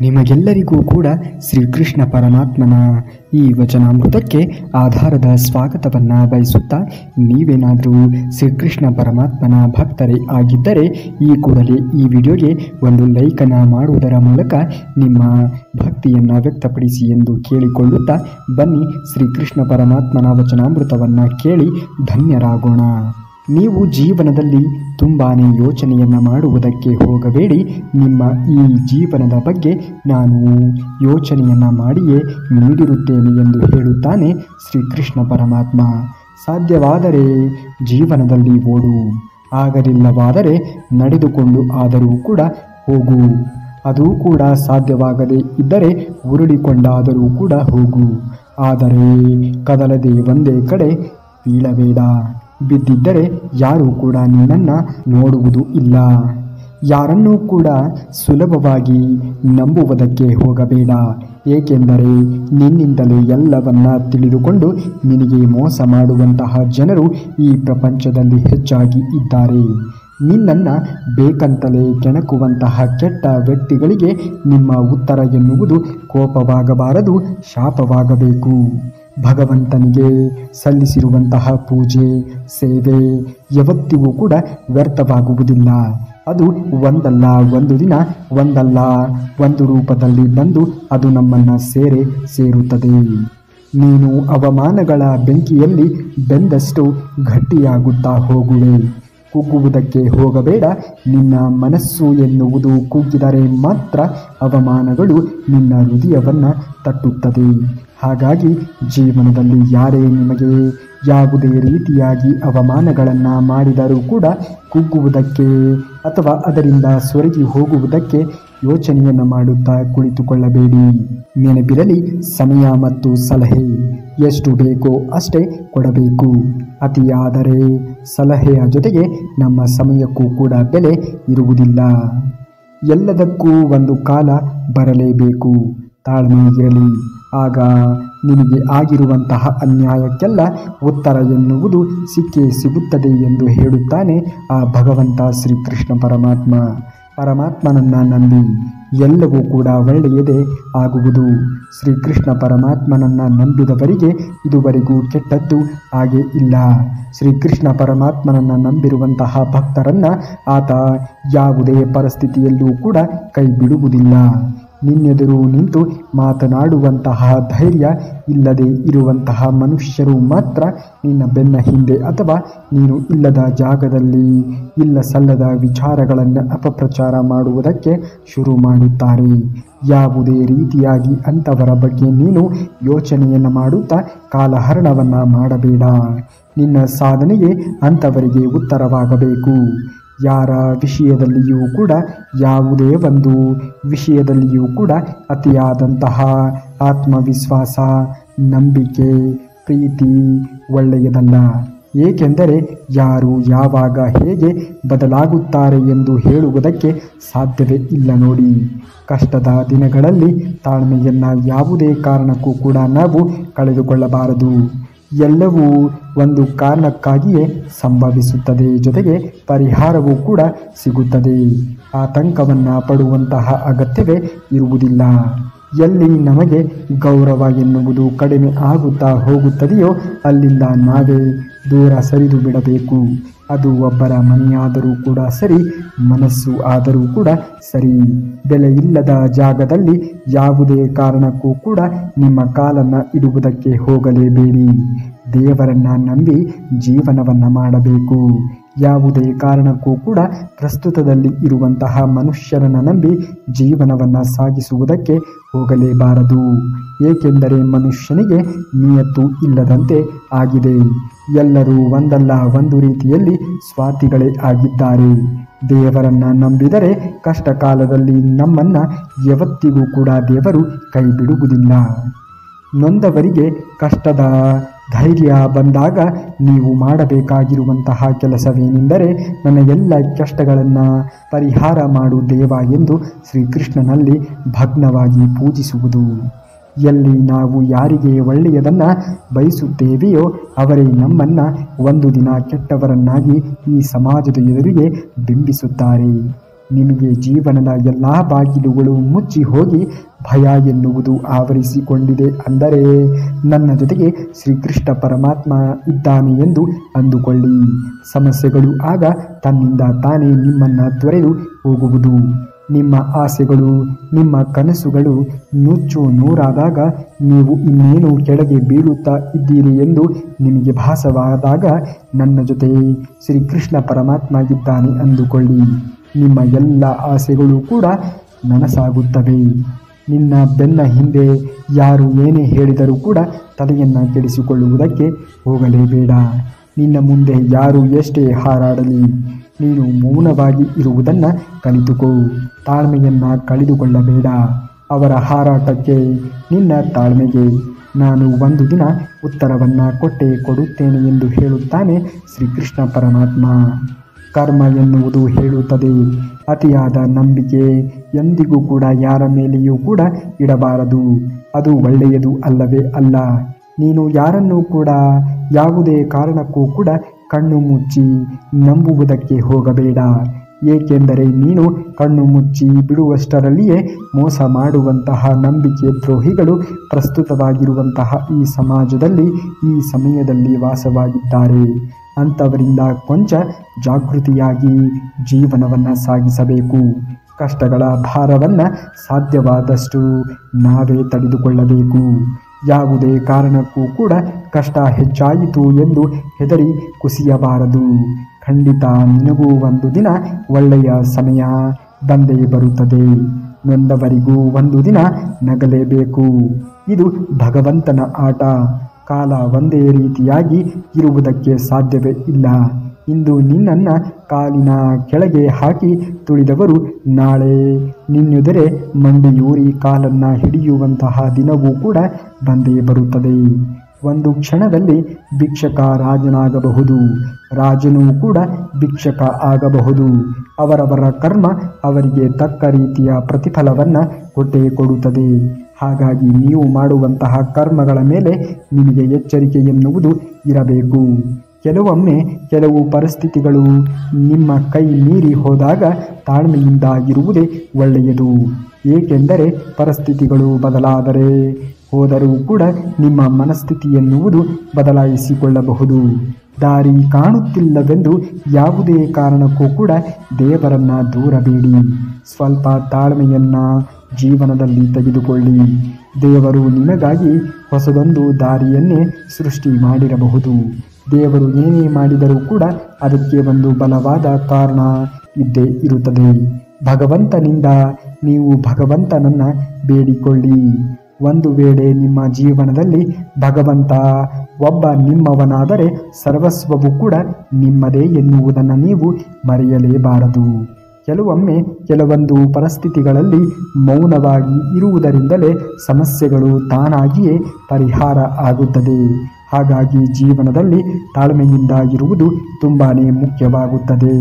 ನಿಮಗೆಲ್ಲರಿಗೂ ಕೂಡ ಶ್ರೀಕೃಷ್ಣ ಪರಮಾತ್ಮನ ಈ ವಚನಾಮೃತಕ್ಕೆ ಆಧಾರದ ಸ್ವಾಗತವನ್ನು ಬಯಸುತ್ತಾ, ನೀವೇನಾದರೂ ಶ್ರೀಕೃಷ್ಣ ಪರಮಾತ್ಮನ ಭಕ್ತರೇ ಆಗಿದ್ದರೆ ಈ ಕೂಡಲೇ ಈ ವಿಡಿಯೋಗೆ ಒಂದು ಲೈಕನ್ನು ಮಾಡುವುದರ ಮೂಲಕ ನಿಮ್ಮ ಭಕ್ತಿಯನ್ನು ವ್ಯಕ್ತಪಡಿಸಿ ಎಂದು ಕೇಳಿಕೊಳ್ಳುತ್ತಾ, ಬನ್ನಿ ಶ್ರೀಕೃಷ್ಣ ಪರಮಾತ್ಮನ ವಚನಾಮೃತವನ್ನು ಕೇಳಿ ಧನ್ಯರಾಗೋಣ. ನೀವು ಜೀವನದಲ್ಲಿ ತುಂಬಾ ಯೋಚನೆಯನ್ನು ಮಾಡುವುದಕ್ಕೆ ಹೋಗಬೇಡಿ. ನಿಮ್ಮ ಈ ಜೀವನದ ಬಗ್ಗೆ ನಾನು ಯೋಚನೆಯನ್ನು ಮಾಡಿಯೇ ನೀಡಿರುತ್ತೇನೆ ಎಂದು ಹೇಳುತ್ತಾನೆ ಶ್ರೀಕೃಷ್ಣ ಪರಮಾತ್ಮ. ಸಾಧ್ಯವಾದರೆ ಜೀವನದಲ್ಲಿ ಓಡು, ಆಗಲಿಲ್ಲವಾದರೆ ನಡೆದುಕೊಂಡು ಆದರೂ ಕೂಡ ಹೋಗು. ಅದು ಕೂಡ ಸಾಧ್ಯವಾಗದೇ ಇದ್ದರೆ ಉರುಳಿಕೊಂಡಾದರೂ ಕೂಡ ಹೋಗು. ಆದರೆ ಕದಲದೆ ಒಂದೇ ಕಡೆ ಬೀಳಬೇಡ. ಬಿದ್ದಿದ್ದರೆ ಯಾರೂ ಕೂಡ ನಿನ್ನನ್ನು ನೋಡುವುದು ಇಲ್ಲ. ಯಾರನ್ನೂ ಕೂಡ ಸುಲಭವಾಗಿ ನಂಬುವುದಕ್ಕೆ ಹೋಗಬೇಡ. ಏಕೆಂದರೆ ನಿನ್ನಿಂದಲೇ ಎಲ್ಲವನ್ನ ತಿಳಿದುಕೊಂಡು ನಿನಗೆ ಮೋಸ ಮಾಡುವಂತಹ ಜನರು ಈ ಪ್ರಪಂಚದಲ್ಲಿ ಹೆಚ್ಚಾಗಿ ಇದ್ದಾರೆ. ನಿನ್ನನ್ನು ಬೇಕಂತಲೇ ಕೆಣಕುವಂತಹ ಕೆಟ್ಟ ವ್ಯಕ್ತಿಗಳಿಗೆ ನಿಮ್ಮ ಉತ್ತರ ಎನ್ನುವುದು ಕೋಪವಾಗಬಾರದು, ಶಾಪವಾಗಬೇಕು. ಭಗವಂತನಿಗೆ ಸಲ್ಲಿಸಿರುವಂತಹ ಪೂಜೆ, ಸೇವೆ ಯಾವತ್ತಿಗೂ ಕೂಡ ವ್ಯರ್ಥವಾಗುವುದಿಲ್ಲ. ಅದು ಒಂದಲ್ಲ ಒಂದು ದಿನ, ಒಂದಲ್ಲ ಒಂದು ರೂಪದಲ್ಲಿ ಬಂದು ಅದು ನಮ್ಮನ್ನು ಸೇರುತ್ತದೆ. ನೀನು ಅವಮಾನಗಳ ಬೆಂಕಿಯಲ್ಲಿ ಬೆಂದಷ್ಟು ಗಟ್ಟಿಯಾಗುತ್ತಾ ಹೋಗುವೆ. ಕುಗ್ಗುವುದಕ್ಕೆ ಹೋಗಬೇಡ. ನಿನ್ನ ಮನಸ್ಸು ಎನ್ನುವುದು ಕುಗ್ಗಿದರೆ ಮಾತ್ರ ಅವಮಾನಗಳು ನಿನ್ನ ಹೃದಯವನ್ನು ತಟ್ಟುತ್ತದೆ. ಹಾಗಾಗಿ ಜೀವನದಲ್ಲಿ ಯಾರೇ ನಿಮಗೆ ಯಾವುದೇ ರೀತಿಯಾಗಿ ಅವಮಾನಗಳನ್ನು ಮಾಡಿದರೂ ಕೂಡ ಕುಗ್ಗುವುದಕ್ಕೆ ಅಥವಾ ಅದರಿಂದ ಸೊರಗಿ ಹೋಗುವುದಕ್ಕೆ ಯೋಚನೆಯನ್ನು ಮಾಡುತ್ತಾ ಕುಳಿತುಕೊಳ್ಳಬೇಡಿ. ನೆನಪಿರಲಿ, ಸಮಯ ಮತ್ತು ಸಲಹೆ ಎಷ್ಟು ಬೇಕೋ ಅಷ್ಟೇ ಕೊಡಬೇಕು. ಅತಿಯಾದರೆ ಸಲಹೆಯ ಜೊತೆಗೆ ನಮ್ಮ ಸಮಯಕ್ಕೂ ಕೂಡ ಬೆಲೆ ಇರುವುದಿಲ್ಲ. ಎಲ್ಲದಕ್ಕೂ ಒಂದು ಕಾಲ ಬರಲೇಬೇಕು. ತಾಳ್ಮೆ ಇರಲಿ. ಆಗ ನಿನಗೆ ಆಗಿರುವಂತಹ ಅನ್ಯಾಯಕ್ಕೆಲ್ಲ ಉತ್ತರ ಎನ್ನುವುದು ಸಿಕ್ಕೇ ಸಿಗುತ್ತದೆ ಎಂದು ಹೇಳುತ್ತಾನೆ ಆ ಭಗವಂತ ಶ್ರೀಕೃಷ್ಣ ಪರಮಾತ್ಮ. ಪರಮಾತ್ಮನನ್ನು ನಂಬಿ ಎಲ್ಲವೂ ಕೂಡ ಒಳ್ಳೆಯದೇ ಆಗುವುದು. ಶ್ರೀಕೃಷ್ಣ ಪರಮಾತ್ಮನನ್ನು ನಂಬಿದವರಿಗೆ ಇದುವರೆಗೂ ಕೆಟ್ಟದ್ದು ಹಾಗೇ ಇಲ್ಲ. ಶ್ರೀಕೃಷ್ಣ ಪರಮಾತ್ಮನನ್ನು ನಂಬಿರುವಂತಹ ಭಕ್ತರನ್ನು ಆತ ಯಾವುದೇ ಪರಿಸ್ಥಿತಿಯಲ್ಲೂ ಕೂಡ ಕೈ ಬಿಡುವುದಿಲ್ಲ. ನಿನ್ನೆದುರು ನಿಂತು ಮಾತನಾಡುವಂತಹ ಧೈರ್ಯ ಇಲ್ಲದೆ ಇರುವಂತಹ ಮನುಷ್ಯರು ಮಾತ್ರ ನಿನ್ನ ಬೆನ್ನ ಹಿಂದೆ ಅಥವಾ ನೀನು ಇಲ್ಲದ ಜಾಗದಲ್ಲಿ ಇಲ್ಲ ಸಲ್ಲದ ವಿಚಾರಗಳನ್ನು ಅಪಪ್ರಚಾರ ಮಾಡುವುದಕ್ಕೆ ಶುರು ಮಾಡುತ್ತಾರೆ. ಯಾವುದೇ ರೀತಿಯಾಗಿ ಅಂಥವರ ಬಗ್ಗೆ ನೀನು ಯೋಚನೆಯನ್ನು ಮಾಡುತ್ತಾ ಕಾಲಹರಣವನ್ನು ಮಾಡಬೇಡ. ನಿನ್ನ ಸಾಧನೆಗೆ ಅಂಥವರಿಗೆ ಉತ್ತರವಾಗಬೇಕು. ಯಾರ ವಿಷಯದಲ್ಲಿಯೂ ಕೂಡ ಯಾವುದೇ ಒಂದು ವಿಷಯದಲ್ಲಿಯೂ ಕೂಡ ಅತಿಯಾದಂತಹ ಆತ್ಮವಿಶ್ವಾಸ, ನಂಬಿಕೆ, ಪ್ರೀತಿ ಒಳ್ಳೆಯದಲ್ಲ. ಏಕೆಂದರೆ ಯಾರು ಯಾವಾಗ ಹೇಗೆ ಬದಲಾಗುತ್ತಾರೆ ಎಂದು ಹೇಳುವುದಕ್ಕೆ ಸಾಧ್ಯವೇ ಇಲ್ಲ. ನೋಡಿ, ಕಷ್ಟದ ದಿನಗಳಲ್ಲಿ ತಾಳ್ಮೆಯನ್ನು ಯಾವುದೇ ಕಾರಣಕ್ಕೂ ಕೂಡ ನಾವು ಕಳೆದುಕೊಳ್ಳಬಾರದು. ಎಲ್ಲವೂ ಒಂದು ಕಾರಣಕ್ಕಾಗಿಯೇ ಸಂಭವಿಸುತ್ತದೆ, ಜೊತೆಗೆ ಪರಿಹಾರವೂ ಕೂಡ ಸಿಗುತ್ತದೆ. ಆತಂಕವನ್ನು ಪಡುವಂತಹ ಅಗತ್ಯವೇ ಇರುವುದಿಲ್ಲ. ಎಲ್ಲಿ ನಮಗೆ ಗೌರವ ಎನ್ನುವುದು ಕಡಿಮೆ ಆಗುತ್ತಾ ಹೋಗುತ್ತದೆಯೋ ಅಲ್ಲಿಂದ ನಾವೇ ದೂರ ಸರಿದು ಬಿಡಬೇಕು. ಅದು ಒಬ್ಬರ ಮನೆಯಾದರೂ ಕೂಡ ಸರಿ, ಮನಸ್ಸು ಆದರೂ ಕೂಡ ಸರಿ. ಬೆಲೆ ಇಲ್ಲದ ಜಾಗದಲ್ಲಿ ಯಾವುದೇ ಕಾರಣಕ್ಕೂ ಕೂಡ ನಿಮ್ಮ ಕಾಲನ್ನು ಇಡುವುದಕ್ಕೆ ಹೋಗಲೇಬೇಡಿ. ದೇವರನ್ನು ನಂಬಿ ಜೀವನವನ್ನು ಮಾಡಬೇಕು. ಯಾವುದೇ ಕಾರಣಕ್ಕೂ ಕೂಡ ಪ್ರಸ್ತುತದಲ್ಲಿ ಇರುವಂತಹ ಮನುಷ್ಯರನ್ನು ನಂಬಿ ಜೀವನವನ್ನು ಸಾಗಿಸುವುದಕ್ಕೆ ಹೋಗಲೇಬಾರದು. ಏಕೆಂದರೆ ಮನುಷ್ಯನಿಗೆ ನಿಯತ್ತು ಇಲ್ಲದಂತೆ ಆಗಿದೆ. ಎಲ್ಲರೂ ಒಂದಲ್ಲ ಒಂದು ರೀತಿಯಲ್ಲಿ ಸ್ವಾರ್ಥಿಗಳೇ ಆಗಿದ್ದಾರೆ. ದೇವರನ್ನು ನಂಬಿದರೆ ಕಷ್ಟ ಕಾಲದಲ್ಲಿ ನಮ್ಮನ್ನು ಯಾವತ್ತಿಗೂ ಕೂಡ ದೇವರು ಕೈ ಬಿಡುವುದಿಲ್ಲ. ನೊಂದವರಿಗೆ ಕಷ್ಟದ ಧೈರ್ಯ ಬಂದಾಗ ನೀವು ಮಾಡಬೇಕಾಗಿರುವಂತಹ ಕೆಲಸವೇನೆಂದರೆ, ನನ್ನ ಎಲ್ಲ ಕಷ್ಟಗಳನ್ನು ಪರಿಹಾರ ಮಾಡು ದೇವ ಎಂದು ಶ್ರೀಕೃಷ್ಣನಲ್ಲಿ ಭಗ್ನವಾಗಿ ಪೂಜಿಸುವುದು. ಎಲ್ಲಿ ನಾವು ಯಾರಿಗೆ ಒಳ್ಳೆಯದನ್ನು ಬಯಸುತ್ತೇವೆಯೋ ಅವರೇ ನಮ್ಮನ್ನು ಒಂದು ದಿನ ಕೆಟ್ಟವರನ್ನಾಗಿ ಈ ಸಮಾಜದ ಎದುರಿಗೆ ಬಿಂಬಿಸುತ್ತಾರೆ. ನಿಮಗೆ ಜೀವನದ ಎಲ್ಲ ಬಾಗಿಲುಗಳು ಮುಚ್ಚಿ ಹೋಗಿ ಭಯ ಎನ್ನುವುದು ಆವರಿಸಿಕೊಂಡಿದೆ ಅಂದರೆ ನನ್ನ ಜೊತೆಗೆ ಶ್ರೀಕೃಷ್ಣ ಪರಮಾತ್ಮ ಇದ್ದಾನೆ ಎಂದು ಅಂದುಕೊಳ್ಳಿ. ಸಮಸ್ಯೆಗಳು ಆಗ ತನ್ನಿಂದ ತಾನೇ ನಿಮ್ಮನ್ನು ತೊರೆದು ಹೋಗುವುದು. ನಿಮ್ಮ ಆಸೆಗಳು, ನಿಮ್ಮ ಕನಸುಗಳು ನುಚ್ಚು ನೂರಾದಾಗ, ನೀವು ಇನ್ನೇನು ಕೆಳಗೆ ಬೀಳುತ್ತಾ ಇದ್ದೀರಿ ಎಂದು ನಿಮಗೆ ಭಾಸವಾದಾಗ ನನ್ನ ಜೊತೆ ಶ್ರೀಕೃಷ್ಣ ಪರಮಾತ್ಮ ಇದ್ದಾನೆ ಅಂದುಕೊಳ್ಳಿ. ನಿಮ್ಮ ಎಲ್ಲ ಆಸೆಗಳು ಕೂಡ ನನಸಾಗುತ್ತವೆ. ನಿನ್ನ ಬೆನ್ನ ಹಿಂದೆ ಯಾರು ಏನೇ ಹೇಳಿದರೂ ಕೂಡ ತಲೆಯನ್ನು ಕೆಡಿಸಿಕೊಳ್ಳುವುದಕ್ಕೆ ಹೋಗಲೇಬೇಡ. ನಿನ್ನ ಮುಂದೆ ಯಾರು ಎಷ್ಟೇ ಹಾರಾಡಲಿ, ನೀನು ಮೌನವಾಗಿ ಇರುವುದನ್ನು ಕಲಿತುಕೋ. ತಾಳ್ಮೆಯನ್ನು ಕಳೆದುಕೊಳ್ಳಬೇಡ. ಅವರ ಹಾರಾಟಕ್ಕೆ, ನಿನ್ನ ತಾಳ್ಮೆಗೆ ನಾನು ಒಂದು ದಿನ ಉತ್ತರವನ್ನು ಕೊಡುತ್ತೇನೆ ಎಂದು ಹೇಳುತ್ತಾನೆ ಶ್ರೀಕೃಷ್ಣ ಪರಮಾತ್ಮ. ಕರ್ಮ ಎನ್ನುವುದು ಹೇಳುತ್ತದೆ, ಅತಿಯಾದ ನಂಬಿಕೆ ಎಂದಿಗೂ ಕೂಡ ಯಾರ ಮೇಲೆಯೂ ಕೂಡ ಇಡಬಾರದು. ಅದು ಒಳ್ಳೆಯದು ಅಲ್ಲವೇ ಅಲ್ಲ. ನೀನು ಯಾರನ್ನೂ ಕೂಡ ಯಾವುದೇ ಕಾರಣಕ್ಕೂ ಕೂಡ ಕಣ್ಣು ಮುಚ್ಚಿ ನಂಬುವುದಕ್ಕೆ ಹೋಗಬೇಡ. ಏಕೆಂದರೆ ನೀನು ಕಣ್ಣು ಮುಚ್ಚಿ ಬಿಡುವಷ್ಟರಲ್ಲಿಯೇ ಮೋಸ ಮಾಡುವಂತಹ ನಂಬಿಕೆ ದ್ರೋಹಿಗಳು ಪ್ರಸ್ತುತವಾಗಿರುವಂತಹ ಈ ಸಮಾಜದಲ್ಲಿ, ಈ ಸಮಯದಲ್ಲಿ ವಾಸವಾಗಿದ್ದಾರೆ. ಅಂಥವರಿಂದ ಕೊಂಚ ಜಾಗೃತಿಯಾಗಿ ಜೀವನವನ್ನು ಸಾಗಿಸಬೇಕು. ಕಷ್ಟಗಳ ಭಾರವನ್ನು ಸಾಧ್ಯವಾದಷ್ಟು ನಾವೇ ತಡೆದುಕೊಳ್ಳಬೇಕು. ಯಾವುದೇ ಕಾರಣಕ್ಕೂ ಕೂಡ ಕಷ್ಟ ಹೆಚ್ಚಾಯಿತು ಎಂದು ಹೆದರಿ ಕುಸಿಯಬಾರದು. ಖಂಡಿತ ನಿನಗೂ ಒಂದು ದಿನ ಒಳ್ಳೆಯ ಸಮಯ ಬಂದೇ ಬರುತ್ತದೆ. ನೊಂದವರಿಗೂ ಒಂದು ದಿನ ನಗಲೇಬೇಕು. ಇದು ಭಗವಂತನ ಆಟ. ಕಾಲ ಒಂದೇ ರೀತಿಯಾಗಿ ಇರುವುದಕ್ಕೆ ಸಾಧ್ಯವೇ ಇಲ್ಲ. ಇಂದು ನಿನ್ನನ್ನು ಕಾಲಿನ ಕೆಳಗೆ ಹಾಕಿ ತುಳಿದವರು ನಾಳೆ ನಿನ್ನೆದುರೆ ಮಂಡಿಯೂರಿ ಕಾಲನ್ನು ಹಿಡಿಯುವಂತಹ ದಿನವೂ ಕೂಡ ಬಂದೇ ಬರುತ್ತದೆ. ಒಂದು ಕ್ಷಣದಲ್ಲಿ ಭಿಕ್ಷಕ ರಾಜನಾಗಬಹುದು, ರಾಜನೂ ಕೂಡ ಭಿಕ್ಷಕ ಆಗಬಹುದು. ಅವರವರ ಕರ್ಮ ಅವರಿಗೆ ತಕ್ಕ ರೀತಿಯ ಪ್ರತಿಫಲವನ್ನು ಕೊಟ್ಟೇ ಕೊಡುತ್ತದೆ. ಹಾಗಾಗಿ ನೀವು ಮಾಡುವಂತಹ ಕರ್ಮಗಳ ಮೇಲೆ ನಿಮಗೆ ಎಚ್ಚರಿಕೆ ಎನ್ನುವುದು ಇರಬೇಕು. ಕೆಲವೊಮ್ಮೆ ಕೆಲವು ಪರಿಸ್ಥಿತಿಗಳು ನಿಮ್ಮ ಕೈ ಮೀರಿ ಹೋದಾಗ ತಾಳ್ಮೆಯಿಂದ ಇರುವುದೇ ಒಳ್ಳೆಯದು. ಏಕೆಂದರೆ ಪರಿಸ್ಥಿತಿಗಳು ಬದಲಾದರೆ ಹೋದರೂ ಕೂಡ ನಿಮ್ಮ ಮನಸ್ಥಿತಿ ಎನ್ನುವುದು ಬದಲಾಯಿಸಿಕೊಳ್ಳಬಹುದು. ದಾರಿ ಕಾಣುತ್ತಿಲ್ಲವೆಂದು ಯಾವುದೇ ಕಾರಣಕ್ಕೂ ಕೂಡ ದೇವರನ್ನು ದೂರಬೇಡಿ. ಸ್ವಲ್ಪ ತಾಳ್ಮೆಯನ್ನು ಜೀವನದಲ್ಲಿ ತೆಗೆದುಕೊಳ್ಳಿ. ದೇವರು ನಿಮಗಾಗಿ ಹೊಸದೊಂದು ದಾರಿಯನ್ನೇ ಸೃಷ್ಟಿ ಮಾಡಿರಬಹುದು. ದೇವರು ಏನೇ ಮಾಡಿದರೂ ಕೂಡ ಅದಕ್ಕೆ ಒಂದು ಬಲವಾದ ಕಾರಣ ಇದ್ದೇ ಇರುತ್ತದೆ. ಭಗವಂತನಿಂದ ನೀವು ಭಗವಂತನನ್ನು ಬೇಡಿಕೊಳ್ಳಿ. ಒಂದು ವೇಳೆ ನಿಮ್ಮ ಜೀವನದಲ್ಲಿ ಭಗವಂತ ಒಬ್ಬ ನಿಮ್ಮವನಾದರೆ ಸರ್ವಸ್ವವೂ ಕೂಡ ನಿಮ್ಮದೇ ಎನ್ನುವುದನ್ನು ನೀವು ಮರೆಯಲೇಬಾರದು. ಕೆಲವೊಮ್ಮೆ ಕೆಲವೊಂದು ಪರಿಸ್ಥಿತಿಗಳಲ್ಲಿ ಮೌನವಾಗಿ ಇರುವುದರಿಂದಲೇ ಸಮಸ್ಯೆಗಳು ತಾನಾಗಿಯೇ ಪರಿಹಾರ ಆಗುತ್ತದೆ. ಹಾಗಾಗಿ ಜೀವನದಲ್ಲಿ ತಾಳ್ಮೆಯಿಂದ ಇರುವುದು ತುಂಬಾ ಮುಖ್ಯವಾಗುತ್ತದೆ.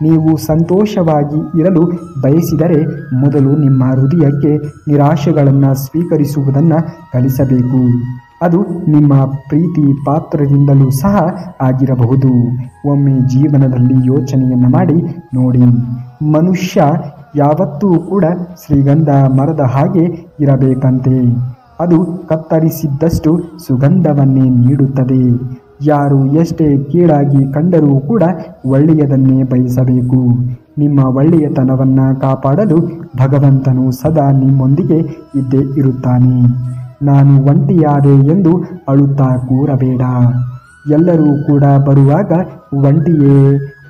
ನೀವು ಸಂತೋಷವಾಗಿ ಇರಲು ಬಯಸಿದರೆ ಮೊದಲು ನಿಮ್ಮ ಹೃದಯಕ್ಕೆ ನಿರಾಶೆಗಳನ್ನು ಸ್ವೀಕರಿಸುವುದನ್ನು ಕಲಿಸಬೇಕು. ಅದು ನಿಮ್ಮ ಪ್ರೀತಿ ಪಾತ್ರರಿಂದಲೂ ಸಹ ಆಗಿರಬಹುದು. ಒಮ್ಮೆ ಜೀವನದಲ್ಲಿ ಯೋಚನೆಯನ್ನು ಮಾಡಿ ನೋಡಿ. ಮನುಷ್ಯ ಯಾವತ್ತೂ ಕೂಡ ಶ್ರೀಗಂಧ ಮರದ ಹಾಗೆ ಇರಬೇಕಂತೆ. ಅದು ಕತ್ತರಿಸಿದ್ದಷ್ಟು ಸುಗಂಧವನ್ನೇ ನೀಡುತ್ತದೆ. ಯಾರು ಎಷ್ಟೇ ಕೀಳಾಗಿ ಕಂಡರೂ ಕೂಡ ಒಳ್ಳೆಯದನ್ನೇ ಬಯಸಬೇಕು. ನಿಮ್ಮ ಒಳ್ಳೆಯತನವನ್ನು ಕಾಪಾಡಲು ಭಗವಂತನು ಸದಾ ನಿಮ್ಮೊಂದಿಗೆ ಇದ್ದೇ ಇರುತ್ತಾನೆ. ನಾನು ಒಂಟಿಯಾದೆ ಎಂದು ಅಳುತ್ತಾ ಕೂರಬೇಡ. ಎಲ್ಲರೂ ಕೂಡ ಬರುವಾಗ ಒಂಟಿಯೇ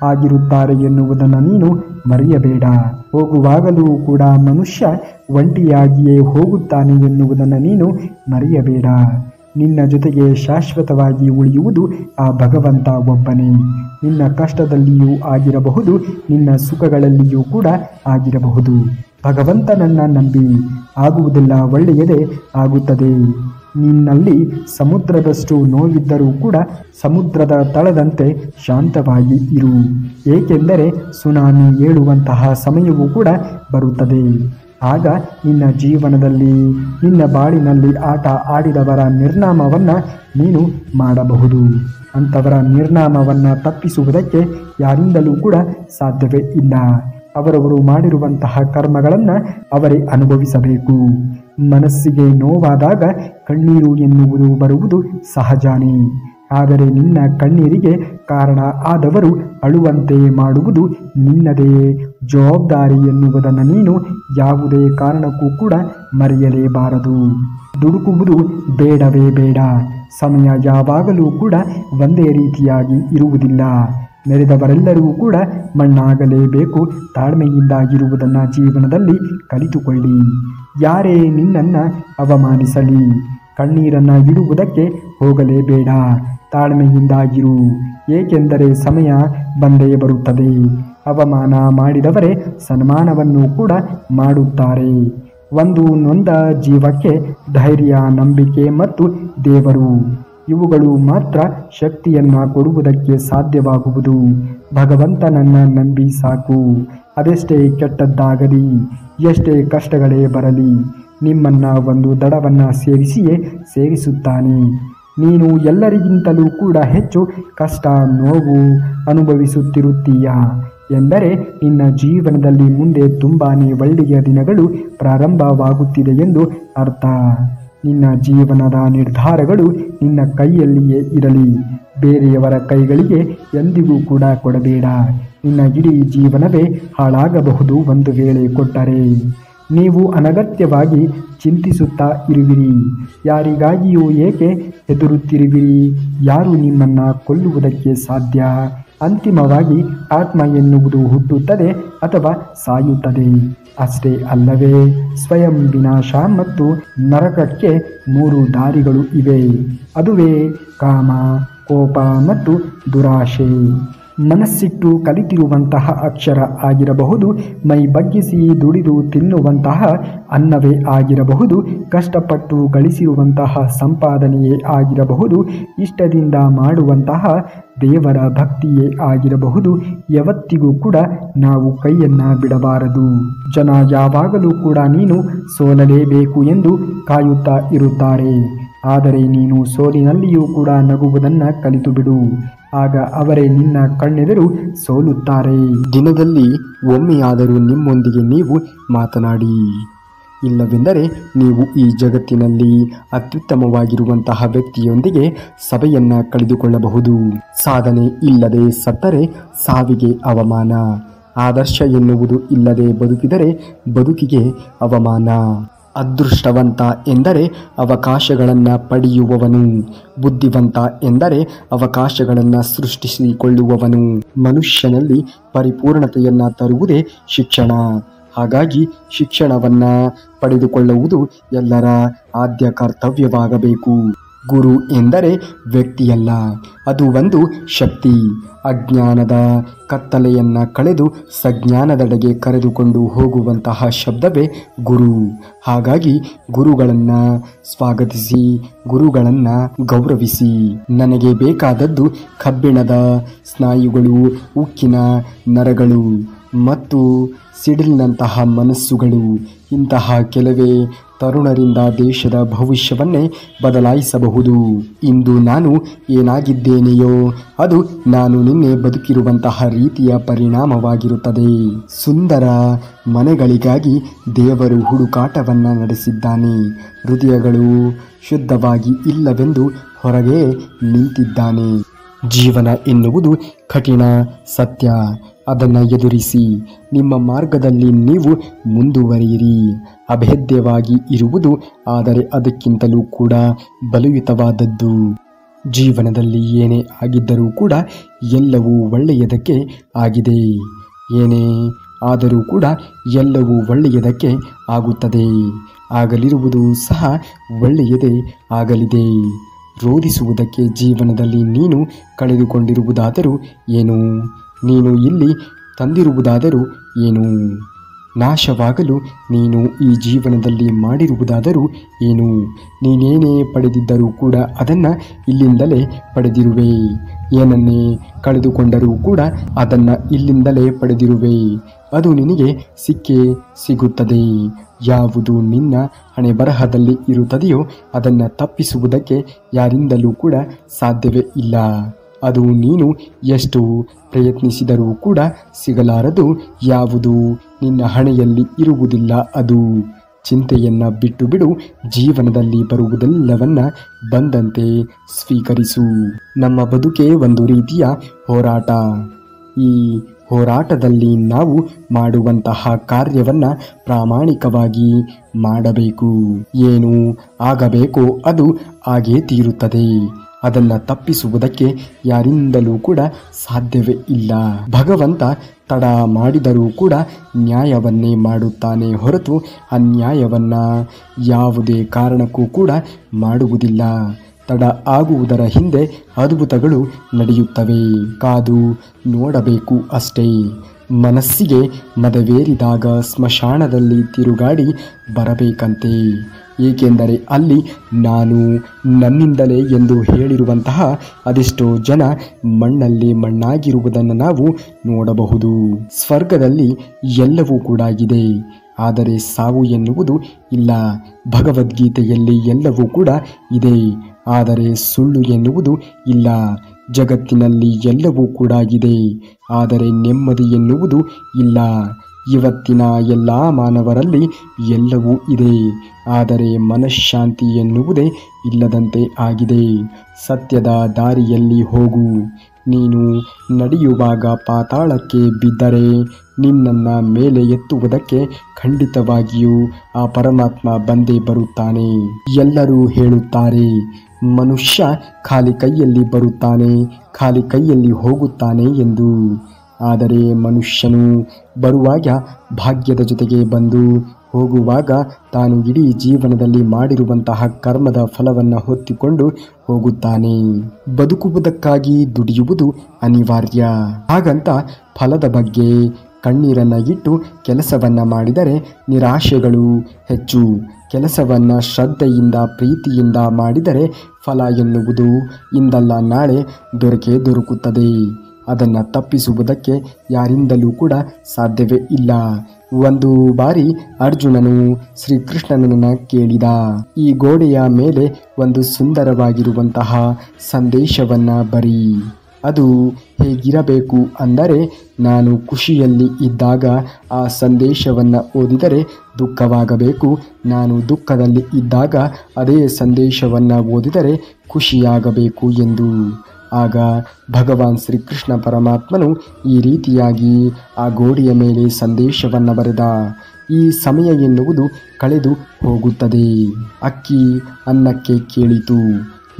ಆಗಿರುತ್ತಾರೆ ಎನ್ನುವುದನ್ನು ನೀನು ಮರೆಯಬೇಡ. ಹೋಗುವಾಗಲೂ ಕೂಡ ಮನುಷ್ಯ ಒಂಟಿಯಾಗಿಯೇ ಹೋಗುತ್ತಾನೆ ಎನ್ನುವುದನ್ನು ನೀನು ಮರೆಯಬೇಡ. ನಿನ್ನ ಜೊತೆಗೆ ಶಾಶ್ವತವಾಗಿ ಉಳಿಯುವುದು ಆ ಭಗವಂತ ಒಬ್ಬನೇ. ನಿನ್ನ ಕಷ್ಟದಲ್ಲಿಯೂ ಆಗಿರಬಹುದು, ನಿನ್ನ ಸುಖಗಳಲ್ಲಿಯೂ ಕೂಡ ಆಗಿರಬಹುದು. ಭಗವಂತನನ್ನು ನಂಬಿ. ಆಗುವುದೆಲ್ಲ ಒಳ್ಳೆಯದೇ ಆಗುತ್ತದೆ. ನಿನ್ನಲ್ಲಿ ಸಮುದ್ರದಷ್ಟು ನೋವಿದ್ದರೂ ಕೂಡ ಸಮುದ್ರದ ತಳದಂತೆ ಶಾಂತವಾಗಿ ಇರು. ಏಕೆಂದರೆ ಸುನಾಮಿ ಏಳುವಂತಹ ಸಮಯವೂ ಕೂಡ ಬರುತ್ತದೆ. ಆಗ ನಿನ್ನ ಜೀವನದಲ್ಲಿ, ನಿನ್ನ ಬಾಳಿನಲ್ಲಿ ಆಟ ಆಡಿದವರ ನಿರ್ನಾಮವನ್ನು ನೀನು ಮಾಡಬಹುದು. ಅಂಥವರ ನಿರ್ನಾಮವನ್ನು ತಪ್ಪಿಸುವುದಕ್ಕೆ ಯಾರಿಂದಲೂ ಕೂಡ ಸಾಧ್ಯವೇ ಇಲ್ಲ. ಅವರವರು ಮಾಡಿರುವಂತಹ ಕರ್ಮಗಳನ್ನು ಅವರೇ ಅನುಭವಿಸಬೇಕು. ಮನಸ್ಸಿಗೆ ನೋವಾದಾಗ ಕಣ್ಣೀರು ಎನ್ನುವುದು ಬರುವುದು ಸಹಜಾನೇ. ಆದರೆ ನಿನ್ನ ಕಣ್ಣೀರಿಗೆ ಕಾರಣ ಆದವರು ಅಳುವಂತೆ ಮಾಡುವುದು ನಿನ್ನದೇ ಜವಾಬ್ದಾರಿ ಎನ್ನುವುದನ್ನು ನೀನು ಯಾವುದೇ ಕಾರಣಕ್ಕೂ ಕೂಡ ಮರೆಯಲೇಬಾರದು. ದುಡುಕುವುದು ಬೇಡವೇ ಬೇಡ. ಸಮಯ ಯಾವಾಗಲೂ ಕೂಡ ಒಂದೇ ರೀತಿಯಾಗಿ ಇರುವುದಿಲ್ಲ. ನೆರೆದವರೆಲ್ಲರೂ ಕೂಡ ಮಣ್ಣಾಗಲೇಬೇಕು. ತಾಳ್ಮೆಯಿಂದಾಗಿರುವುದನ್ನು ಜೀವನದಲ್ಲಿ ಕಲಿತುಕೊಳ್ಳಿ. ಯಾರೇ ನಿನ್ನನ್ನು ಅವಮಾನಿಸಲಿ ಕಣ್ಣೀರನ್ನು ಇಡುವುದಕ್ಕೆ ಹೋಗಲೇಬೇಡ. ತಾಳ್ಮೆಯಿಂದಾಗಿರು. ಏಕೆಂದರೆ ಸಮಯ ಬಂದೇ ಬರುತ್ತದೆ. ಅವಮಾನ ಮಾಡಿದವರೇ ಸನ್ಮಾನವನ್ನು ಕೂಡ ಮಾಡುತ್ತಾರೆ. ಒಂದು ನೊಂದ ಜೀವಕ್ಕೆ ಧೈರ್ಯ, ನಂಬಿಕೆ ಮತ್ತು ದೇವರು ಇವುಗಳು ಮಾತ್ರ ಶಕ್ತಿಯನ್ನು ಕೊಡುವುದಕ್ಕೆ ಸಾಧ್ಯವಾಗುವುದು. ಭಗವಂತನನ್ನು ನಂಬಿ ಸಾಕು. ಅದೆಷ್ಟೇ ಕೆಟ್ಟದ್ದಾಗಲಿ, ಎಷ್ಟೇ ಕಷ್ಟಗಳೇ ಬರಲಿ, ನಿಮ್ಮನ್ನು ಒಂದು ದಡವನ್ನು ಸೇರಿಸಿಯೇ ಸೇರಿಸುತ್ತಾನೆ. ನೀನು ಎಲ್ಲರಿಗಿಂತಲೂ ಕೂಡ ಹೆಚ್ಚು ಕಷ್ಟ, ನೋವು ಅನುಭವಿಸುತ್ತಿರುತ್ತೀಯ ಎಂದರೆ ನಿನ್ನ ಜೀವನದಲ್ಲಿ ಮುಂದೆ ತುಂಬಾ ಒಳ್ಳೆಯ ದಿನಗಳು ಪ್ರಾರಂಭವಾಗುತ್ತಿದೆ ಎಂದು ಅರ್ಥ. ನಿನ್ನ ಜೀವನದ ನಿರ್ಧಾರಗಳು ನಿನ್ನ ಕೈಯಲ್ಲಿಯೇ ಇರಲಿ. ಬೇರೆಯವರ ಕೈಗಳಿಗೆ ಎಂದಿಗೂ ಕೂಡ ಕೊಡಬೇಡ. ನಿನ್ನ ಇಡೀ ಜೀವನವೇ ಹಾಳಾಗಬಹುದು ಒಂದು ವೇಳೆ ಕೊಟ್ಟರೆ. ನೀವು ಅನಗತ್ಯವಾಗಿ ಚಿಂತಿಸುತ್ತಾ ಇರುವಿರಿ. ಯಾರಿಗಾಗಿಯೂ ಏಕೆ ಹೆದರುತ್ತಿರುವಿರಿ? ಯಾರು ನಿಮ್ಮನ್ನು ಕೊಲ್ಲುವುದಕ್ಕೆ ಸಾಧ್ಯ? ಅಂತಿಮವಾಗಿ ಆತ್ಮ ಎನ್ನುವುದು ಹುಟ್ಟುತ್ತದೆ ಅಥವಾ ಸಾಯುತ್ತದೆ. ಅಷ್ಟೇ ಅಲ್ಲವೇ? ಸ್ವಯಂ ವಿನಾಶ ಮತ್ತು ನರಕಕ್ಕೆ 3 ದಾರಿಗಳು ಇವೆ. ಅದುವೇ ಕಾಮ, ಕೋಪ ಮತ್ತು ದುರಾಶೆ. ಮನಸ್ಸಿಟ್ಟು ಕಲಿತಿರುವಂತಹ ಅಕ್ಷರ ಆಗಿರಬಹುದು, ಮೈ ಬಗ್ಗಿಸಿ ದುಡಿದು ತಿನ್ನುವಂತಹ ಅನ್ನವೇ ಆಗಿರಬಹುದು, ಕಷ್ಟಪಟ್ಟು ಗಳಿಸಿರುವಂತಹ ಸಂಪಾದನೆಯೇ ಆಗಿರಬಹುದು, ಇಷ್ಟದಿಂದ ಮಾಡುವಂತಹ ದೇವರ ಭಕ್ತಿಯೇ ಆಗಿರಬಹುದು. ಯಾವತ್ತಿಗೂ ಕೂಡ ನಾವು ಕೈಯನ್ನು ಬಿಡಬಾರದು. ಜನ ಯಾವಾಗಲೂ ಕೂಡ ನೀನು ಸೋಲಲೇಬೇಕು ಎಂದು ಕಾಯುತ್ತಾ ಇರುತ್ತಾರೆ. ಆದರೆ ನೀನು ಸೋಲಿನಲ್ಲಿಯೂ ಕೂಡ ನಗುವುದನ್ನು ಕಲಿತು ಬಿಡು. ಆಗ ಅವರೇ ನಿನ್ನ ಕಣ್ಣೆದುರು ಸೋಲುತ್ತಾರೆ. ದಿನದಲ್ಲಿ ಒಮ್ಮೆಯಾದರೂ ನಿಮ್ಮೊಂದಿಗೆ ನೀವು ಮಾತನಾಡಿ. ಇಲ್ಲವೆಂದರೆ ನೀವು ಈ ಜಗತ್ತಿನಲ್ಲಿ ಅತ್ಯುತ್ತಮವಾಗಿರುವಂತಹ ವ್ಯಕ್ತಿಯೊಂದಿಗೆ ಸಭೆಯನ್ನು ಕಳೆದುಕೊಳ್ಳಬಹುದು. ಸಾಧನೆ ಇಲ್ಲದೆ ಸತ್ತರೆ ಸಾವಿಗೆ ಅವಮಾನ. ಆದರ್ಶ ಎನ್ನುವುದು ಇಲ್ಲದೆ ಬದುಕಿದರೆ ಬದುಕಿಗೆ ಅವಮಾನ. ಅದೃಷ್ಟವಂತ ಎಂದರೆ ಅವಕಾಶಗಳನ್ನು ಪಡೆಯುವವನು. ಬುದ್ಧಿವಂತ ಎಂದರೆ ಅವಕಾಶಗಳನ್ನು ಸೃಷ್ಟಿಸಿಕೊಳ್ಳುವವನು. ಮನುಷ್ಯನಲ್ಲಿ ಪರಿಪೂರ್ಣತೆಯನ್ನು ತರುವುದೇ ಶಿಕ್ಷಣ. ಹಾಗಾಗಿ ಶಿಕ್ಷಣವನ್ನು ಪಡೆದುಕೊಳ್ಳುವುದು ಎಲ್ಲರ ಆದ್ಯ ಕರ್ತವ್ಯವಾಗಬೇಕು. ಗುರು ಎಂದರೆ ವ್ಯಕ್ತಿಯಲ್ಲ, ಅದು ಒಂದು ಶಕ್ತಿ. ಅಜ್ಞಾನದ ಕತ್ತಲೆಯನ್ನು ಕಳೆದು ಸಜ್ಞಾನದೆಡೆಗೆ ಕರೆದುಕೊಂಡು ಹೋಗುವಂತಹ ಶಬ್ದವೇ ಗುರು. ಹಾಗಾಗಿ ಗುರುಗಳನ್ನು ಸ್ವಾಗತಿಸಿ, ಗುರುಗಳನ್ನು ಗೌರವಿಸಿ. ನನಗೆ ಬೇಕಾದದ್ದು ಕಬ್ಬಿಣದ ಸ್ನಾಯುಗಳು, ಉಕ್ಕಿನ ನರಗಳು ಮತ್ತು ಸಿಡಿಲಿನಂತಹ ಮನಸ್ಸುಗಳು. ಇಂತಹ ಕೆಲವೇ ತರುಣರಿಂದ ದೇಶದ ಭವಿಷ್ಯವನ್ನೇ ಬದಲಾಯಿಸಬಹುದು. ಇಂದು ನಾನು ಏನಾಗಿದ್ದೇನೆಯೋ ಅದು ನಾನು ನಿನ್ನೆ ಬದುಕಿರುವಂತಹ ರೀತಿಯ ಪರಿಣಾಮವಾಗಿರುತ್ತದೆ. ಸುಂದರ ಮನೆಗಳಿಗಾಗಿ ದೇವರು ಹುಡುಕಾಟವನ್ನು ನಡೆಸಿದ್ದಾನೆ. ಹೃದಯಗಳು ಶುದ್ಧವಾಗಿ ಇಲ್ಲವೆಂದು ಹೊರಗೆ ನಿಂತಿದ್ದಾನೆ. ಜೀವನ ಎನ್ನುವುದು ಕಠಿಣ ಸತ್ಯ. ಅದನ್ನು ಎದುರಿಸಿ ನಿಮ್ಮ ಮಾರ್ಗದಲ್ಲಿ ನೀವು ಮುಂದುವರಿಯಿರಿ. ಅಭೇದ್ಯವಾಗಿ ಇರುವುದು, ಆದರೆ ಅದಕ್ಕಿಂತಲೂ ಕೂಡ ಬಲಯುತವಾದದ್ದು. ಜೀವನದಲ್ಲಿ ಏನೇ ಆಗಿದ್ದರೂ ಕೂಡ ಎಲ್ಲವೂ ಒಳ್ಳೆಯದಕ್ಕೆ ಆಗಿದೆ. ಏನೇ ಆದರೂ ಕೂಡ ಎಲ್ಲವೂ ಒಳ್ಳೆಯದಕ್ಕೆ ಆಗುತ್ತದೆ. ಆಗಲಿರುವುದು ಸಹ ಒಳ್ಳೆಯದೇ ಆಗಲಿದೆ. ರೋಧಿಸುವುದಕ್ಕೆ ಜೀವನದಲ್ಲಿ ನೀನು ಕಳೆದುಕೊಂಡಿರುವುದಾದರೂ ಏನು? ನೀನು ಇಲ್ಲಿ ತಂದಿರುವುದಾದರೂ ಏನು? ನಾಶವಾಗಲು ನೀನು ಈ ಜೀವನದಲ್ಲಿ ಮಾಡಿರುವುದಾದರೂ ಏನು? ನೀನೇನೇ ಪಡೆದಿದ್ದರೂ ಕೂಡ ಅದನ್ನು ಇಲ್ಲಿಂದಲೇ ಪಡೆದಿರುವೆ. ಏನನ್ನೇ ಕಳೆದುಕೊಂಡರೂ ಕೂಡ ಅದನ್ನು ಇಲ್ಲಿಂದಲೇ ಪಡೆದಿರುವೆ. ಅದು ನಿನಗೆ ಸಿಕ್ಕೇ ಸಿಗುತ್ತದೆ. ಯಾವುದು ನಿನ್ನ ಹಣೆ ಬರಹದಲ್ಲಿ ಇರುತ್ತದೆಯೋ ಅದನ್ನು ತಪ್ಪಿಸುವುದಕ್ಕೆ ಯಾರಿಂದಲೂ ಕೂಡ ಸಾಧ್ಯವೇ ಇಲ್ಲ. ಅದು ನೀನು ಎಷ್ಟು ಪ್ರಯತ್ನಿಸಿದರೂ ಕೂಡ ಸಿಗಲಾರದು. ಯಾವುದು ನಿನ್ನ ಹಣೆಯಲ್ಲಿ ಇರುವುದಿಲ್ಲ ಅದು. ಚಿಂತೆಯನ್ನ ಬಿಟ್ಟು ಬಿಡು. ಜೀವನದಲ್ಲಿ ಬರುವುದೆಲ್ಲವನ್ನ ಬಂದಂತೆ ಸ್ವೀಕರಿಸು. ನಮ್ಮ ಬದುಕೇ ಒಂದು ರೀತಿಯ ಹೋರಾಟ. ಈ ಹೋರಾಟದಲ್ಲಿ ನಾವು ಮಾಡುವಂತಹ ಕಾರ್ಯವನ್ನ ಪ್ರಾಮಾಣಿಕವಾಗಿ ಮಾಡಬೇಕು. ಏನು ಆಗಬೇಕೋ ಅದು ಆಗೇ ತೀರುತ್ತದೆ. ಅದನ್ನು ತಪ್ಪಿಸುವುದಕ್ಕೆ ಯಾರಿಂದಲೂ ಕೂಡ ಸಾಧ್ಯವೇ ಇಲ್ಲ. ಭಗವಂತ ತಡ ಮಾಡಿದರೂ ಕೂಡ ನ್ಯಾಯವನ್ನೇ ಮಾಡುತ್ತಾನೆ ಹೊರತು ಅನ್ಯಾಯವನ್ನ ಯಾವುದೇ ಕಾರಣಕ್ಕೂ ಕೂಡ ಮಾಡುವುದಿಲ್ಲ. ತಡ ಆಗುವುದರ ಹಿಂದೆ ಅದ್ಭುತಗಳು ನಡೆಯುತ್ತವೆ. ಕಾದು ನೋಡಬೇಕು ಅಷ್ಟೇ. ಮನಸ್ಸಿಗೆ ಮದವೇರಿದಾಗ ಸ್ಮಶಾನದಲ್ಲಿ ತಿರುಗಾಡಿ ಬರಬೇಕಂತೆ. ಏಕೆಂದರೆ ಅಲ್ಲಿ ನಾನು ನನ್ನಿಂದಲೇ ಎಂದು ಹೇಳಿರುವಂತಹ ಅದೆಷ್ಟೋ ಜನ ಮಣ್ಣಲ್ಲಿ ಮಣ್ಣಾಗಿರುವುದನ್ನು ನಾವು ನೋಡಬಹುದು. ಸ್ವರ್ಗದಲ್ಲಿ ಎಲ್ಲವೂ ಕೂಡ ಇದೆ, ಆದರೆ ಸಾವು ಎನ್ನುವುದು ಇಲ್ಲ. ಭಗವದ್ಗೀತೆಯಲ್ಲಿ ಎಲ್ಲವೂ ಕೂಡ ಇದೆ, ಆದರೆ ಸುಳ್ಳು ಎನ್ನುವುದು ಇಲ್ಲ. ಜಗತ್ತಿನಲ್ಲಿ ಎಲ್ಲವೂ ಕೂಡ ಇದೆ, ಆದರೆ ನೆಮ್ಮದಿ ಎನ್ನುವುದು ಇಲ್ಲ. ಇವತ್ತಿನ ಎಲ್ಲ ಮಾನವರಲ್ಲಿ ಎಲ್ಲವೂ ಇದೆ, ಆದರೆ ಮನಃಶಾಂತಿ ಎನ್ನುವುದೇ ಇಲ್ಲದಂತೆ ಆಗಿದೆ. ಸತ್ಯದ ದಾರಿಯಲ್ಲಿ ಹೋಗು. ನೀನು ನಡೆಯುವಾಗ ಪಾತಾಳಕ್ಕೆ ಬಿದ್ದರೆ ನಿನ್ನನ್ನು ಮೇಲೆ ಎತ್ತುವುದಕ್ಕೆ ಖಂಡಿತವಾಗಿಯೂ ಆ ಪರಮಾತ್ಮ ಬಂದೇ ಬರುತ್ತಾನೆ. ಎಲ್ಲರೂ ಹೇಳುತ್ತಾರೆ ಮನುಷ್ಯ ಖಾಲಿ ಕೈಯಲ್ಲಿ ಬರುತ್ತಾನೆ, ಖಾಲಿ ಕೈಯಲ್ಲಿ ಹೋಗುತ್ತಾನೆ ಎಂದು. ಆದರೆ ಮನುಷ್ಯನು ಬರುವಾಗ ಭಾಗ್ಯದ ಜೊತೆಗೆ ಬಂದು ಹೋಗುವಾಗ ತಾನು ಇಡೀ ಜೀವನದಲ್ಲಿ ಮಾಡಿರುವಂತಹ ಕರ್ಮದ ಫಲವನ್ನು ಹೊತ್ತಿಕೊಂಡು ಹೋಗುತ್ತಾನೆ. ಬದುಕುವುದಕ್ಕಾಗಿ ದುಡಿಯುವುದು ಅನಿವಾರ್ಯ. ಹಾಗಂತ ಫಲದ ಬಗ್ಗೆ ಕಣ್ಣೀರನ್ನು ಇಟ್ಟು ಕೆಲಸವನ್ನು ಮಾಡಿದರೆ ನಿರಾಶೆಗಳು ಹೆಚ್ಚು. ಕೆಲಸವನ್ನು ಶ್ರದ್ಧೆಯಿಂದ ಪ್ರೀತಿಯಿಂದ ಮಾಡಿದರೆ ಫಲ ಎನ್ನುವುದು ಇಂದಲ್ಲ ನಾಳೆ ದೊರಕೇ ದೊರಕುತ್ತದೆ. ಅದನ್ನು ತಪ್ಪಿಸುವುದಕ್ಕೆ ಯಾರಿಂದಲೂ ಕೂಡ ಸಾಧ್ಯವೇ ಇಲ್ಲ. ಒಂದು ಬಾರಿ ಅರ್ಜುನನು ಶ್ರೀಕೃಷ್ಣನನ್ನು ಕೇಳಿದ, ಈ ಗೋಡೆಯ ಮೇಲೆ ಒಂದು ಸುಂದರವಾಗಿರುವಂತಹ ಸಂದೇಶವನ್ನು ಬರಿ. ಅದು ಹೇಗಿರಬೇಕು ಅಂದರೆ, ನಾನು ಖುಷಿಯಲ್ಲಿ ಇದ್ದಾಗ ಆ ಸಂದೇಶವನ್ನು ಓದಿದರೆ ದುಃಖವಾಗಬೇಕು, ನಾನು ದುಃಖದಲ್ಲಿ ಇದ್ದಾಗ ಅದೇ ಸಂದೇಶವನ್ನು ಓದಿದರೆ ಖುಷಿಯಾಗಬೇಕು ಎಂದು. ಆಗ ಭಗವಾನ್ ಶ್ರೀಕೃಷ್ಣ ಪರಮಾತ್ಮನು ಈ ರೀತಿಯಾಗಿ ಆ ಗೋಡೆಯ ಮೇಲೆ ಸಂದೇಶವನ್ನು ಬರೆದ. ಈ ಸಮಯ ಎನ್ನುವುದು ಕಳೆದು ಹೋಗುತ್ತದೆ. ಅಕ್ಕಿ ಅನ್ನಕ್ಕೆ ಕೇಳಿತು,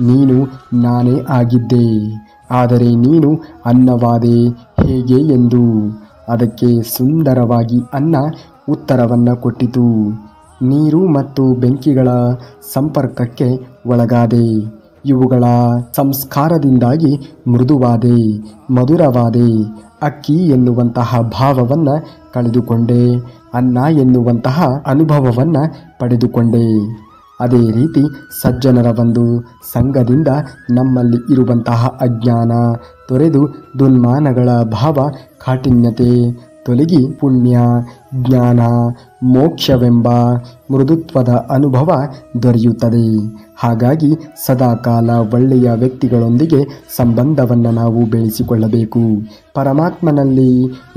ನೀನು ನಾನೇ ಆಗಿದ್ದೆ, ಆದರೆ ನೀನು ಅನ್ನವಾದೆ ಹೇಗೆ ಎಂದು. ಅದಕ್ಕೆ ಸುಂದರವಾಗಿ ಅನ್ನ ಉತ್ತರವನ್ನು ಕೊಟ್ಟಿತು, ನೀರು ಮತ್ತು ಬೆಂಕಿಗಳ ಸಂಪರ್ಕಕ್ಕೆ ಒಳಗಾದೆ. ಇವುಗಳ ಸಂಸ್ಕಾರದಿಂದಾಗಿ ಮೃದುವಾದೆ, ಮಧುರವಾದೆ. ಅಕ್ಕಿ ಎನ್ನುವಂತಹ ಭಾವವನ್ನು ಕಳೆದುಕೊಂಡೆ, ಅನ್ನ ಎನ್ನುವಂತಹ ಅನುಭವವನ್ನು ಪಡೆದುಕೊಂಡೆ. ಅದೇ ರೀತಿ ಸಜ್ಜನರ ಒಂದು ಸಂಘದಿಂದ ನಮ್ಮಲ್ಲಿ ಇರುವಂತಹ ಅಜ್ಞಾನ ತೊರೆದು ದುನ್ಮಾನಗಳ ಭಾವ ಕಾಠಿನ್ಯತೆ ತೊಲಗಿ ಪುಣ್ಯ, ಜ್ಞಾನ, ಮೋಕ್ಷವೆಂಬ ಮೃದುತ್ವದ ಅನುಭವ ದೊರೆಯುತ್ತದೆ. ಹಾಗಾಗಿ ಸದಾಕಾಲ ಒಳ್ಳೆಯ ವ್ಯಕ್ತಿಗಳೊಂದಿಗೆ ಸಂಬಂಧವನ್ನು ನಾವು ಬೆಳೆಸಿಕೊಳ್ಳಬೇಕು. ಪರಮಾತ್ಮನಲ್ಲಿ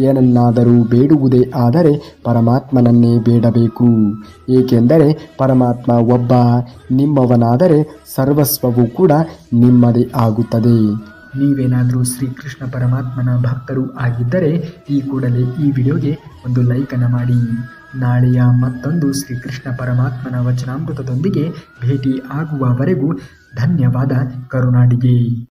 ಏನನ್ನಾದರೂ ಬೇಡುವುದೇ ಆದರೆ ಪರಮಾತ್ಮನನ್ನೇ ಬೇಡಬೇಕು. ಏಕೆಂದರೆ ಪರಮಾತ್ಮ ಒಬ್ಬ. ನಿಮ್ಮವನಾದರೆ ಸರ್ವಸ್ವವೂ ಕೂಡ ನಿಮ್ಮದೇ ಆಗುತ್ತದೆ. ನೀವೇನಾದರೂ ಶ್ರೀಕೃಷ್ಣ ಪರಮಾತ್ಮನ ಭಕ್ತರು ಆಗಿದ್ದರೆ ಈ ಕೂಡಲೇ ಈ ವಿಡಿಯೋಗೆ ಒಂದು ಲೈಕನ್ನು ಮಾಡಿ. ನಾಳೆಯ ಮತ್ತೊಂದು ಶ್ರೀಕೃಷ್ಣ ಪರಮಾತ್ಮನ ವಚನಾಮೃತದೊಂದಿಗೆ ಭೇಟಿ ಆಗುವವರೆಗೂ ಧನ್ಯವಾದ. ಕರುನಾಡಿಗೆ.